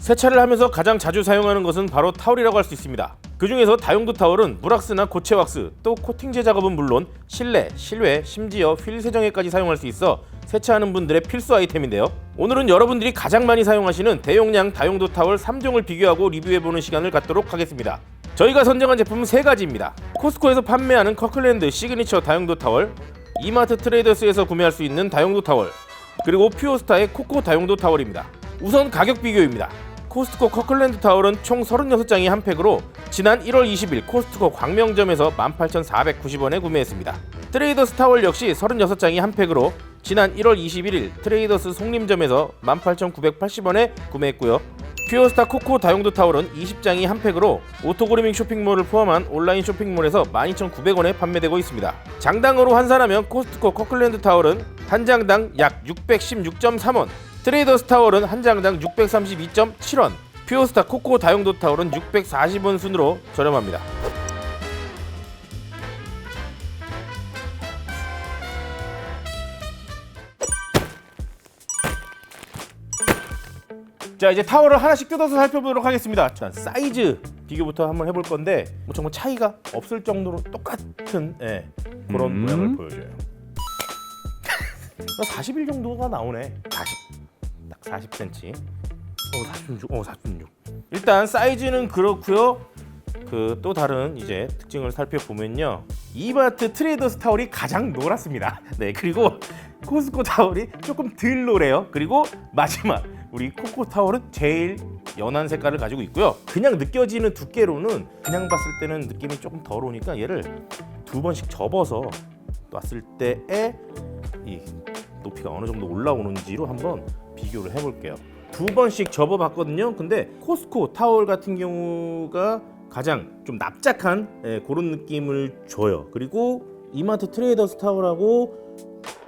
세차를 하면서 가장 자주 사용하는 것은 바로 타월이라고 할 수 있습니다. 그 중에서 다용도 타월은 물왁스나 고체 왁스, 또 코팅제 작업은 물론 실내, 실외, 심지어 휠 세정에까지 사용할 수 있어 세차하는 분들의 필수 아이템인데요. 오늘은 여러분들이 가장 많이 사용하시는 대용량 다용도 타월 3종을 비교하고 리뷰해보는 시간을 갖도록 하겠습니다. 저희가 선정한 제품은 3가지입니다. 코스트코에서 판매하는 커클랜드 시그니처 다용도 타월, 이마트 트레이더스에서 구매할 수 있는 다용도 타월, 그리고 퓨어스타의 코코 다용도 타월입니다. 우선 가격 비교입니다. 코스트코 커클랜드 타월은 총 36장이 한 팩으로 지난 1월 20일 코스트코 광명점에서 18,490원에 구매했습니다. 트레이더스 타월 역시 36장이 한 팩으로 지난 1월 21일 트레이더스 송림점에서 18,980원에 구매했고요. 퓨어스타 코코 다용도 타월은 20장이 한 팩으로 오토그루밍 쇼핑몰을 포함한 온라인 쇼핑몰에서 12,900원에 판매되고 있습니다. 장당으로 환산하면 코스트코 커클랜드 타월은 한 장당 약 616.3원, 트레이더스 타월은 한 장당 632.7원, 퓨어스타 코코 다용도 타월은 640원 순으로 저렴합니다. 자, 이제 타월을 하나씩 뜯어서 살펴보도록 하겠습니다. 자, 사이즈 비교부터 한번 해볼 건데 뭐 정말 차이가 없을 정도로 똑같은 그런 모양을 보여줘요. 41 정도가 나오네. 40, 딱 40cm. 46. 46. 일단 사이즈는 그렇고요. 그 또 다른 이제 특징을 살펴보면요. 이마트 트레이더스 타월이 가장 노랗습니다. 네, 그리고 코스코 타월이 조금 덜 노래요. 그리고 마지막 우리 코코 타월은 제일 연한 색깔을 가지고 있고요. 그냥 느껴지는 두께로는 그냥 봤을 때는 느낌이 조금 덜 오니까 얘를 2번씩 접어서 놨을 때의 이 높이가 어느 정도 올라오는지로 한번 비교를 해볼게요. 2번씩 접어봤거든요. 근데 코스코 타월 같은 경우가 가장 좀 납작한 그런 느낌을 줘요. 그리고 이마트 트레이더스 타월하고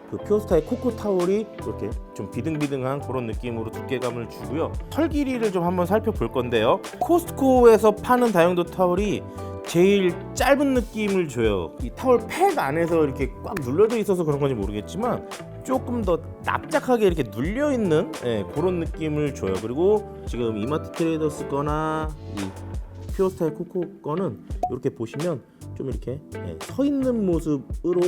그 퓨어스타의 코코 타월이 이렇게 좀 비등비등한 그런 느낌으로 두께감을 주고요. 털 길이를 좀 한번 살펴볼 건데요. 코스트코에서 파는 다용도 타월이 제일 짧은 느낌을 줘요. 이 타월 팩 안에서 이렇게 꽉 눌러져 있어서 그런 건지 모르겠지만 조금 더 납작하게 이렇게 눌려 있는 그런 느낌을 줘요. 그리고 지금 이마트 트레이더스 거나 이 퓨어스타의 코코 거는 이렇게 보시면 좀 이렇게 서 있는 모습으로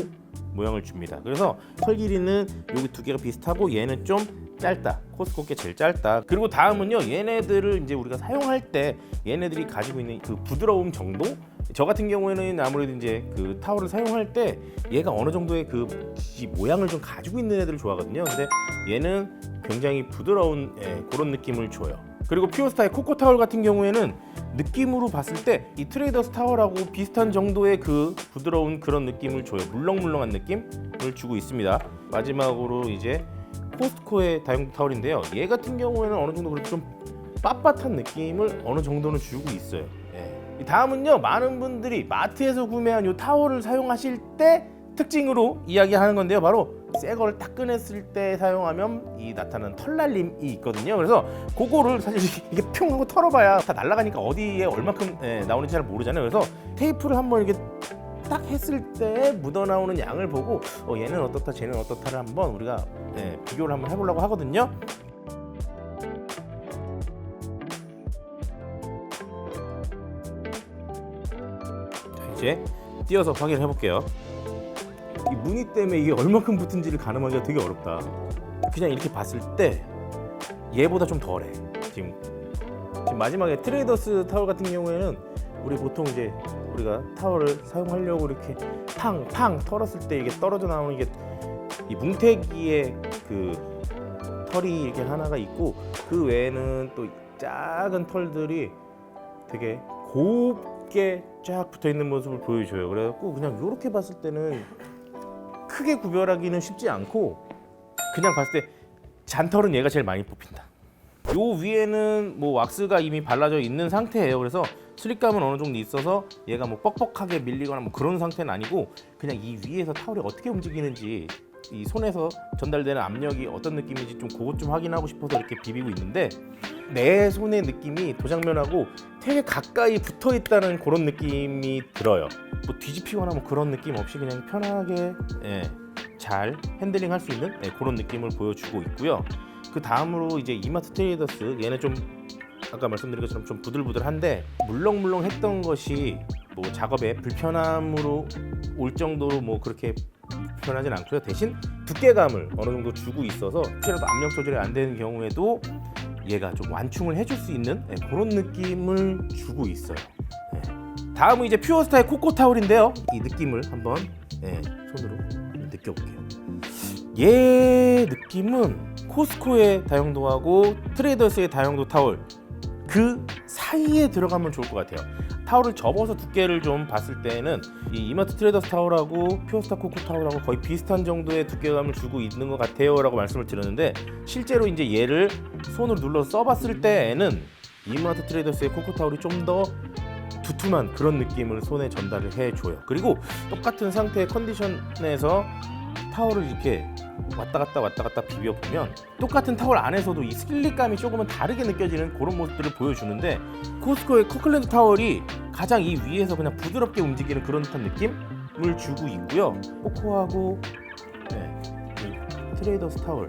모양을 줍니다. 그래서 털 길이는 여기 두 개가 비슷하고 얘는 좀 짧다. 코스코 게 제일 짧다. 그리고 다음은요, 얘네들을 이제 우리가 사용할 때 얘네들이 가지고 있는 그 부드러움 정도? 저 같은 경우에는 아무래도 이제 그 타월을 사용할 때 얘가 어느 정도의 그 모양을 좀 가지고 있는 애들을 좋아하거든요. 근데 얘는 굉장히 부드러운 그런 느낌을 줘요. 그리고 퓨어스타의 코코 타월 같은 경우에는 느낌으로 봤을 때 이 트레이더스 타월하고 비슷한 정도의 그 부드러운 그런 느낌을 줘요. 물렁물렁한 느낌을 주고 있습니다. 마지막으로 이제 코스트코의 다용도 타월인데요. 얘 같은 경우에는 어느 정도 그래도 좀 빳빳한 느낌을 어느 정도는 주고 있어요. 다음은요, 많은 분들이 마트에서 구매한 이 타월을 사용하실 때 특징으로 이야기하는 건데요. 바로 새 거를 딱 꺼냈을 때 사용하면 이 나타나는 털날림이 있거든요. 그래서 그거를 사실 이게 뿅 하고 털어봐야 다 날아가니까 어디에 얼마큼 나오는지 잘 모르잖아요. 그래서 테이프를 한번 이렇게 딱 했을 때 묻어나오는 양을 보고 얘는 어떻다 쟤는 어떻다를 한번 우리가 비교를 한번 해보려고 하거든요. 자, 이제 띄어서 확인을 해볼게요. 이 무늬 때문에 이게 얼마큼 붙은지를 가늠하기가 되게 어렵다. 그냥 이렇게 봤을 때 얘보다 좀 덜해. 지금 마지막에 트레이더스 타월 같은 경우에는 우리 보통 이제 우리가 타월을 사용하려고 이렇게 팡팡 털었을 때 이게 떨어져 나오는 게 이 뭉태기에 그 털이 이렇게 하나가 있고 그 외에는 또 작은 털들이 되게 곱게 쫙 붙어 있는 모습을 보여줘요. 그래갖고 그냥 이렇게 봤을 때는 크게 구별하기는 쉽지 않고 그냥 봤을 때 잔털은 얘가 제일 많이 뽑힌다. 요 위에는 뭐 왁스가 이미 발라져 있는 상태예요. 그래서 슬립감은 어느 정도 있어서 얘가 뭐 뻑뻑하게 밀리거나 뭐 그런 상태는 아니고 그냥 이 위에서 타월이 어떻게 움직이는지 이 손에서 전달되는 압력이 어떤 느낌인지 좀 그것 좀 확인하고 싶어서 이렇게 비비고 있는데 내 손의 느낌이 도장면하고 되게 가까이 붙어 있다는 그런 느낌이 들어요. 뭐 뒤집히거나 뭐 그런 느낌 없이 그냥 편하게 잘 핸들링 할 수 있는 그런 느낌을 보여주고 있고요. 그 다음으로 이제 이마트 트레이더스 얘는 좀 아까 말씀드린 것처럼 좀 부들부들한데 물렁물렁했던 것이 뭐 작업에 불편함으로 올 정도로 뭐 그렇게 불편하진 않고요. 대신 두께감을 어느 정도 주고 있어서 혹시라도 압력 조절이 안 되는 경우에도 얘가 좀 완충을 해줄 수 있는 그런 느낌을 주고 있어요. 다음은 이제 퓨어스타의 코코 타올인데요. 이 느낌을 한번 손으로 느껴볼게요. 얘 느낌은 코스코의 다용도하고 트레이더스의 다용도 타올 그 사이에 들어가면 좋을 것 같아요. 타올을 접어서 두께를 좀 봤을 때는 이 이마트 트레이더스 타올하고 퓨어스타 코코 타올하고 거의 비슷한 정도의 두께감을 주고 있는 것 같아요 라고 말씀을 드렸는데, 실제로 이제 얘를 손으로 눌러서 써봤을 때에는 이마트 트레이더스의 코코 타올이 좀 더 두툼한 그런 느낌을 손에 전달을 해줘요. 그리고 똑같은 상태의 컨디션에서 타올을 이렇게 왔다 갔다 비벼보면 똑같은 타올 안에서도 이 슬립감이 조금은 다르게 느껴지는 그런 모습들을 보여주는데, 코스코의 커클랜드 타올이 가장 이 위에서 그냥 부드럽게 움직이는 그런 듯한 느낌을 주고 있고요. 코코하고 이 트레이더스 타올은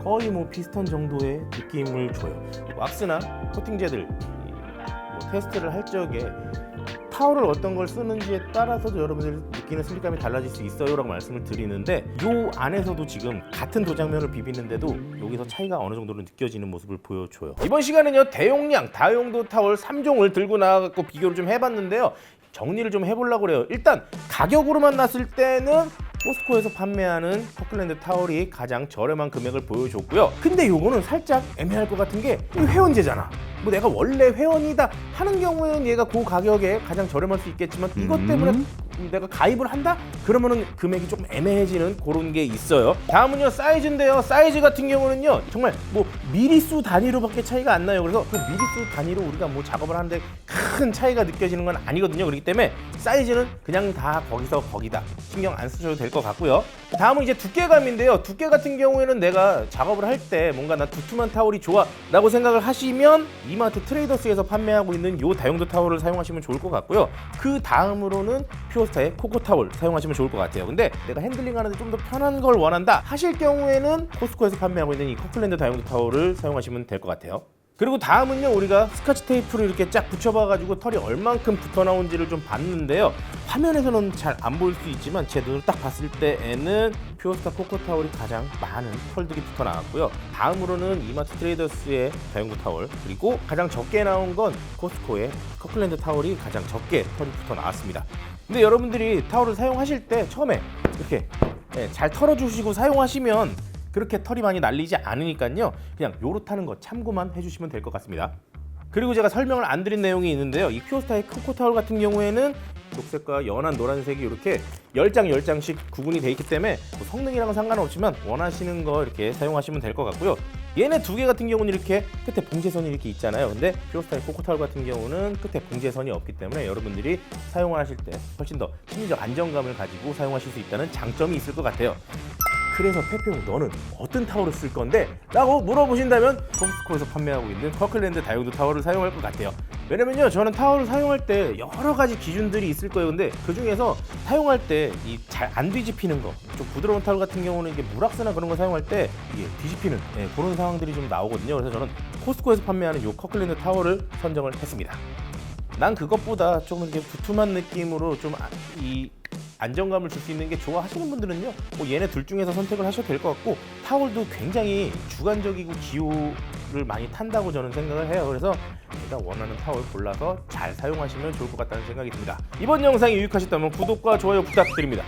거의 뭐 비슷한 정도의 느낌을 줘요. 왁스나 코팅제들 뭐 테스트를 할 적에 타올을 어떤 걸 쓰는지에 따라서도 여러분들이 느끼는 슬립감이 달라질 수 있어요 라고 말씀을 드리는데, 요 안에서도 지금 같은 도장면을 비비는데도 여기서 차이가 어느 정도로 느껴지는 모습을 보여줘요. 이번 시간은요 대용량 다용도 타올 3종을 들고 나와서 비교를 좀 해봤는데요, 정리를 좀 해보려고 그래요. 일단 가격으로만 났을 때는 코스코에서 판매하는 커클랜드 타올이 가장 저렴한 금액을 보여줬고요. 근데 요거는 살짝 애매할 것 같은 게 회원제잖아. 뭐 내가 원래 회원이다 하는 경우에는 얘가 그 가격에 가장 저렴할 수 있겠지만, 이것 때문에 내가 가입을 한다? 그러면은 금액이 조금 애매해지는 그런 게 있어요. 다음은요 사이즈인데요. 사이즈 같은 경우는요 정말 뭐 미리수 단위로밖에 차이가 안 나요. 그래서 그 미리수 단위로 우리가 뭐 작업을 하는데 큰 차이가 느껴지는 건 아니거든요. 그렇기 때문에 사이즈는 그냥 다 거기서 거기다, 신경 안 쓰셔도 될 것 같고요. 다음은 이제 두께감인데요. 두께 같은 경우에는 내가 작업을 할 때 뭔가 나 두툼한 타올이 좋아 라고 생각을 하시면 이마트 트레이더스에서 판매하고 있는 요 다용도 타올을 사용하시면 좋을 것 같고요. 그 다음으로는 퓨어스타의 코코 타올 사용하시면 좋을 것 같아요. 근데 내가 핸들링 하는데 좀 더 편한 걸 원한다 하실 경우에는 코스코에서 판매하고 있는 이 커클랜드 다용도 타올을 사용하시면 될 것 같아요. 그리고 다음은요 우리가 스카치 테이프를 이렇게 쫙 붙여봐가지고 털이 얼만큼 붙어 나온지를 좀 봤는데요, 화면에서는 잘 안 보일 수 있지만 제 눈을 딱 봤을 때에는 퓨어스타 코코 타올이 가장 많은 털들이 붙어 나왔고요. 다음으로는 이마트 트레이더스의 다용도 타올, 그리고 가장 적게 나온 건 코스코의 커클랜드 타올이 가장 적게 털이 붙어 나왔습니다. 근데 여러분들이 타올을 사용하실 때 처음에 이렇게 잘 털어주시고 사용하시면 그렇게 털이 많이 날리지 않으니까요, 그냥 요렇다는 거 참고만 해주시면 될 것 같습니다. 그리고 제가 설명을 안 드린 내용이 있는데요, 이 퓨어스타의 코코 타올 같은 경우에는 녹색과 연한 노란색이 이렇게 10장씩 구분이 되어 있기 때문에 뭐 성능이랑은 상관없지만 원하시는 거 이렇게 사용하시면 될 것 같고요. 얘네 두 개 같은 경우는 이렇게 끝에 봉제선이 이렇게 있잖아요. 근데 퓨어스타의 코코 타올 같은 경우는 끝에 봉제선이 없기 때문에 여러분들이 사용하실 때 훨씬 더 심리적 안정감을 가지고 사용하실 수 있다는 장점이 있을 것 같아요. 그래서 페페용 너는 어떤 타올을 쓸 건데? 라고 물어보신다면 코스코에서 판매하고 있는 커클랜드 다용도 타올을 사용할 것 같아요. 왜냐면요 저는 타올을 사용할 때 여러 가지 기준들이 있을 거예요. 근데 그 중에서 사용할 때 이 잘 안 뒤집히는 거, 좀 부드러운 타올 같은 경우는 이게 물왁스나 그런 거 사용할 때 이게 뒤집히는 그런 상황들이 좀 나오거든요. 그래서 저는 코스코에서 판매하는 이 커클랜드 타올을 선정을 했습니다. 난 그것보다 조금 이렇게 두툼한 느낌으로 좀 이 안정감을 줄 수 있는 게 좋아하시는 분들은요 뭐 얘네 둘 중에서 선택을 하셔도 될 것 같고, 타올도 굉장히 주관적이고 기호를 많이 탄다고 저는 생각을 해요. 그래서 내가 원하는 타올 골라서 잘 사용하시면 좋을 것 같다는 생각이 듭니다. 이번 영상이 유익하셨다면 구독과 좋아요 부탁드립니다.